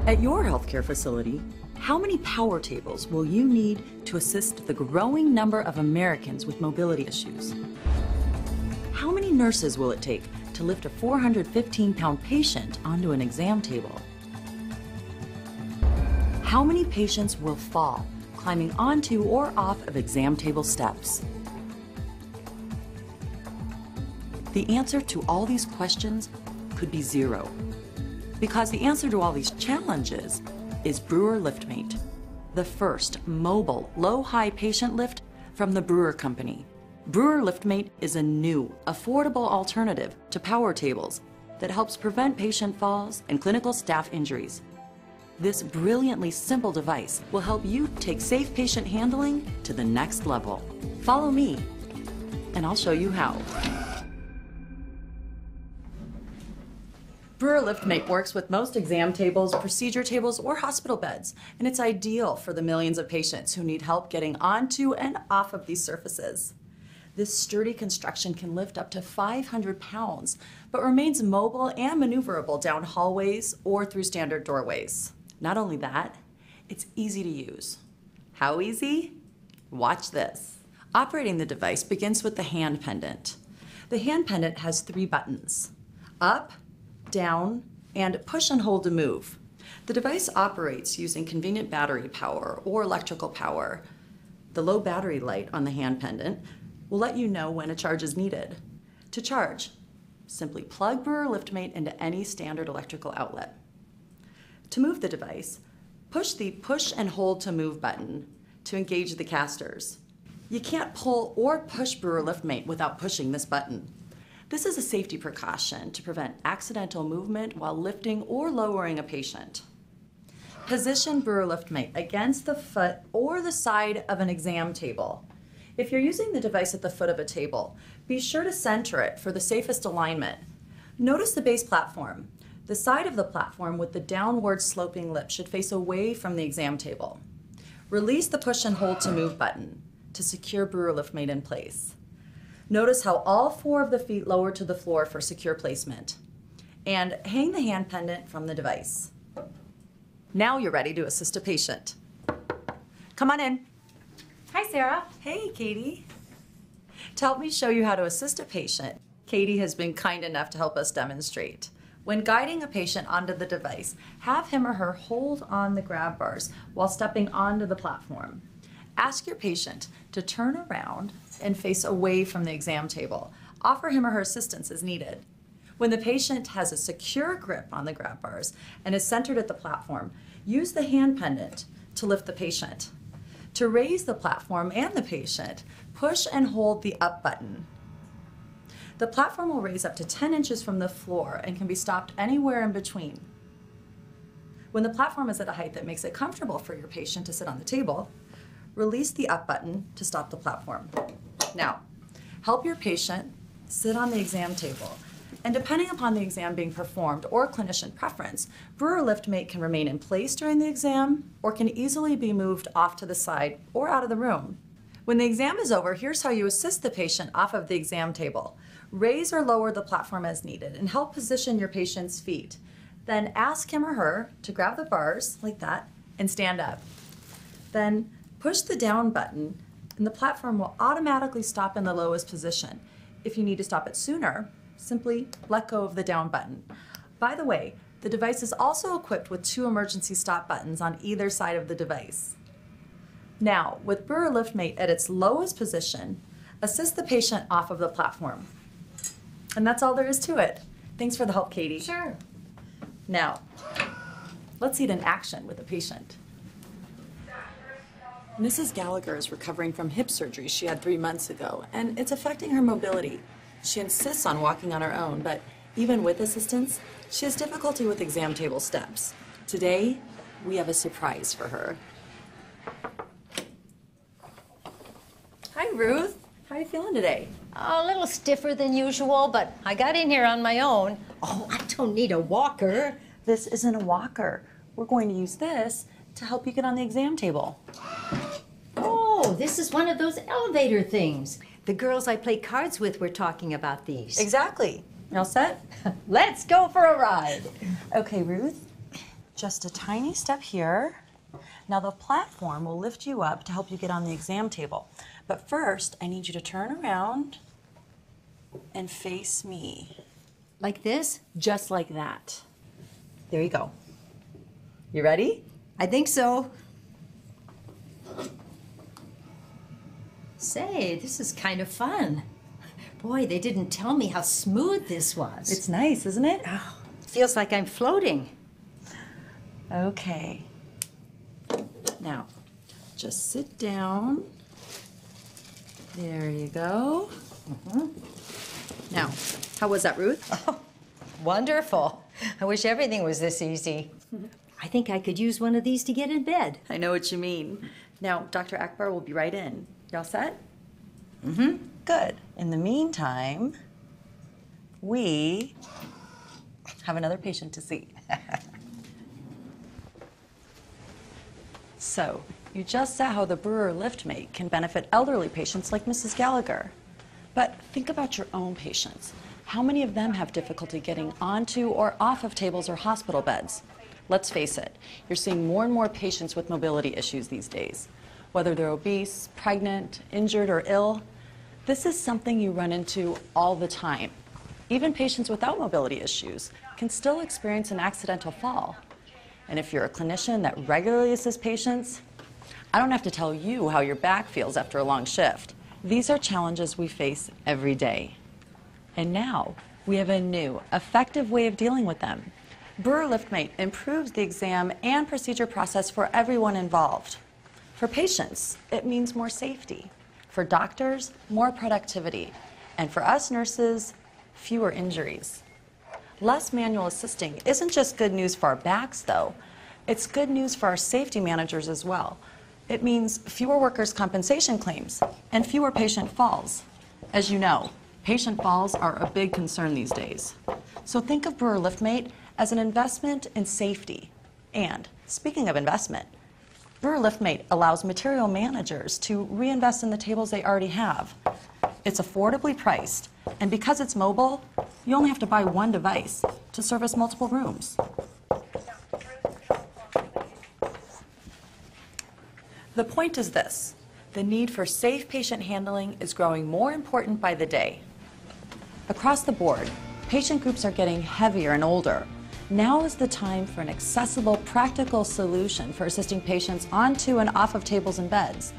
At your healthcare facility, how many power tables will you need to assist the growing number of Americans with mobility issues? How many nurses will it take to lift a 415-pound patient onto an exam table? How many patients will fall climbing onto or off of exam table steps? The answer to all these questions could be zero, because the answer to all these challenges is Brewer LiftMate, the first mobile low-high patient lift from the Brewer Company. Brewer LiftMate is a new, affordable alternative to power tables that helps prevent patient falls and clinical staff injuries. This brilliantly simple device will help you take safe patient handling to the next level. Follow me, and I'll show you how. Brewer LiftMate works with most exam tables, procedure tables, or hospital beds, and it's ideal for the millions of patients who need help getting onto and off of these surfaces. This sturdy construction can lift up to 500 pounds, but remains mobile and maneuverable down hallways or through standard doorways. Not only that, it's easy to use. How easy? Watch this. Operating the device begins with the hand pendant. The hand pendant has 3 buttons: up, down, and push and hold to move. The device operates using convenient battery power or electrical power. The low battery light on the hand pendant will let you know when a charge is needed. To charge, simply plug Brewer LiftMate into any standard electrical outlet. To move the device, push the push and hold to move button to engage the casters. You can't pull or push Brewer LiftMate without pushing this button. This is a safety precaution to prevent accidental movement while lifting or lowering a patient. Position Brewer LiftMate against the foot or the side of an exam table. If you're using the device at the foot of a table, be sure to center it for the safest alignment. Notice the base platform. The side of the platform with the downward sloping lip should face away from the exam table. Release the push and hold to move button to secure Brewer LiftMate in place. Notice how all 4 of the feet lower to the floor for secure placement. And hang the hand pendant from the device. Now you're ready to assist a patient. Come on in. Hi, Sarah. Hey, Katie. To help me show you how to assist a patient, Katie has been kind enough to help us demonstrate. When guiding a patient onto the device, have him or her hold on the grab bars while stepping onto the platform. Ask your patient to turn around and face away from the exam table. Offer him or her assistance as needed. When the patient has a secure grip on the grab bars and is centered at the platform, use the hand pendant to lift the patient. To raise the platform and the patient, push and hold the up button. The platform will raise up to 10 inches from the floor and can be stopped anywhere in between. When the platform is at a height that makes it comfortable for your patient to sit on the table, release the up button to stop the platform. Now, help your patient sit on the exam table, and depending upon the exam being performed or clinician preference, Brewer LiftMate can remain in place during the exam or can easily be moved off to the side or out of the room. When the exam is over, here's how you assist the patient off of the exam table. Raise or lower the platform as needed and help position your patient's feet. Then ask him or her to grab the bars like that and stand up. Then push the down button and the platform will automatically stop in the lowest position. If you need to stop it sooner, simply let go of the down button. By the way, the device is also equipped with 2 emergency stop buttons on either side of the device. Now, with Brewer LiftMate at its lowest position, assist the patient off of the platform. And that's all there is to it. Thanks for the help, Katie. Sure. Now, let's see it in action with the patient. Mrs. Gallagher is recovering from hip surgery she had 3 months ago, and it's affecting her mobility. She insists on walking on her own, but even with assistance, she has difficulty with exam table steps. Today, we have a surprise for her. Hi, Ruth. How are you feeling today? A little stiffer than usual, but I got in here on my own. Oh, I don't need a walker. This isn't a walker. We're going to use this to help you get on the exam table. Oh, this is one of those elevator things. The girls I play cards with were talking about these. Exactly. You all set? Let's go for a ride. Okay, Ruth. Just a tiny step here. Now the platform will lift you up to help you get on the exam table. But first, I need you to turn around and face me. Like this? Just like that. There you go. You ready? I think so. Say, this is kind of fun. Boy, they didn't tell me how smooth this was. It's nice, isn't it? Oh, feels like I'm floating. Okay. Now, just sit down. There you go. Now, how was that, Ruth? Oh, wonderful. I wish everything was this easy. I think I could use one of these to get in bed. I know what you mean. Now, Dr. Akbar will be right in. Y'all set? Good. In the meantime, we have another patient to see. So, you just saw how the Brewer LiftMate can benefit elderly patients like Mrs. Gallagher. But think about your own patients. How many of them have difficulty getting onto or off of tables or hospital beds? Let's face it, you're seeing more and more patients with mobility issues these days. Whether they're obese, pregnant, injured, or ill, this is something you run into all the time. Even patients without mobility issues can still experience an accidental fall. And if you're a clinician that regularly assists patients, I don't have to tell you how your back feels after a long shift. These are challenges we face every day. And now, we have a new, effective way of dealing with them. Brewer LiftMate improves the exam and procedure process for everyone involved. For patients, it means more safety. For doctors, more productivity. And for us nurses, fewer injuries. Less manual assisting isn't just good news for our backs, though. It's good news for our safety managers as well. It means fewer workers' compensation claims and fewer patient falls. As you know, patient falls are a big concern these days. So think of Brewer LiftMate as an investment in safety. And speaking of investment, Brewer LiftMate allows material managers to reinvest in the tables they already have. It's affordably priced, and because it's mobile, you only have to buy one device to service multiple rooms. The point is this: the need for safe patient handling is growing more important by the day. Across the board, patient groups are getting heavier and older. Now is the time for an accessible, practical solution for assisting patients onto and off of tables and beds.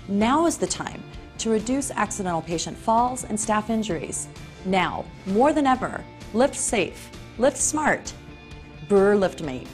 Now is the time to reduce accidental patient falls and staff injuries. Now, more than ever, lift safe, lift smart. Brewer LiftMate.